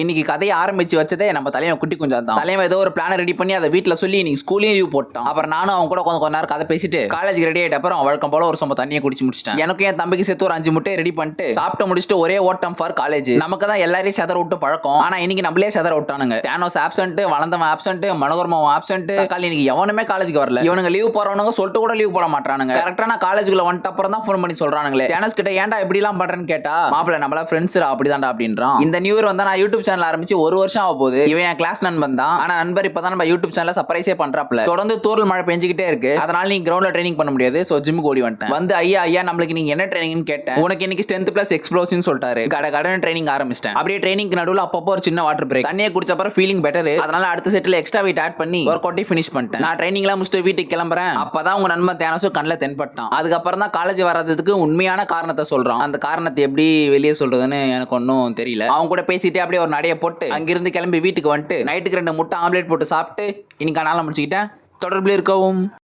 இன்னைக்கு கதையை ஆரம்பிச்சு வச்சதே நம்ம தலைவன் குட்டி குஞ்சா தான். தலைவன் ஏதோ ஒரு பிளான் ரெடி பண்ணி அதை வீட்டுல சொல்லி இன்னைக்கு ஸ்கூலையும் லீவ் போட்டான். அப்புறம் நானும் அவன் கூட கொஞ்ச நேரம் கதை பேசிட்டு காலேஜ் ரெடி ஆயிட்ட அப்புறம் வழக்கம் போல ஒரு சொம்ப தண்ணியை குடிச்சு முடிச்சிட்டேன். எனக்கு என் தம்பிக்கு சேர்த்து ஒரு 5 முட்டையை ரெடி பண்ணிட்டு சாப்பிட்டு முடிச்சுட்டு ஒரே ஓட்டம் ஃபார் காலேஜ். நமக்கு தான் எல்லாரையும் செதற விட்டு பழக்கம். ஆனா இன்னைக்கு நம்மளே செதற விட்டானுங்க. தேனோஸ் ஆப்சென்ட், வளர்ந்தவன் ஆப்சென்ட், மனோகரமாவும் ஆப்சென்ட். இன்னைக்கு எவனுமே காலேஜுக்கு வரல. இவனுங்க லீவ் போறவனுங்க சொல்லிட்டு கூட லீவ் போட மாட்டானுங்க. கரெக்டா நான் காலேஜுக்குள்ள வந்துட்ட அப்புறம் தான் ஃபோன் பண்ணி சொல்றானுங்களே, தேனோஸ் கிட்ட ஏன்டா இப்படி எல்லாம் பண்றேன்னு கேட்டா, மாப்பிள்ள நம்மள ஃப்ரெண்ட்ஸ் அப்படிதான்டா அப்படின்றான். இந்த நியூ இயர் வந்தா நான் யூடியூப் சேனல் ஆரம்பிச்சு 1 வருஷம் ஆக போகுது. இவன் என் கிளாஸ் நண்பன் தான். ஆனா நண்பர் இப்பதான் நம்ம யூடியூப் சேனல்ல சர்ப்ரைஸே பண்றாப்ல. தொடர்ந்து தூரல் மழை பெஞ்சிக்கிட்டே இருக்கு. அதனால நீ கிரவுண்ட்ல ட்ரைனிங் பண்ண முடியாது. சோ ஜிம்முக்கு ஓடி வந்துட்டேன். வந்து ஐயா நம்மளுக்கு நீங்க என்ன ட்ரைனிங்னு கேட்டேன். உனக்கு இன்னைக்கு ஸ்ட்ரென்த் பிளஸ் எக்ஸ்ப்ளோசிவ்னு சொல்லிட்டாரு. கடகடன்னு ட்ரைனிங் ஆரம்பிச்சிட்டேன். அப்படியே ட்ரைனிங்க்கு நடுவுல அப்பப்போ ஒரு சின்ன வாட்டர் பிரேக். தண்ணியை குடிச்ச அப்புறம் ஃபீலிங் பெட்டர். அதனால அடுத்த செட்ல எக்ஸ்ட்ரா வெயிட் ஆட் பண்ணி ஒர்க் அவுட்டை ஃபினிஷ் பண்ணிட்டேன். நான் ட்ரைனிங்லாம் முடிச்சுட்டு வீட்டுக்கு கிளம்புறேன். அப்பதான் உங்க நண்பன் தேனோஸ் கண்ணில் தென்பட்டான். அதுக்கப்புறம் தான் காலேஜ் வராததுக்கு உண்மையான காரணத்தை சொல்றான். அந்த காரணத்தை எப்படி வெளியே சொல்றதுன்னு எனக்கு ஒன்றும் தெரியல. அவங்க கூட பேசிட்டு அப்படியே ஒரு நடைய போட்டு அங்கிருந்து கிளம்பி வீட்டுக்கு வந்துட்டு நைட்டுக்கு 2 முட்டை ஆம்லேட் போட்டு சாப்பிட்டு இன்னைக்கு நாளை முடிச்சுக்கிட்டேன். தொடர்பில் இருக்கவும்.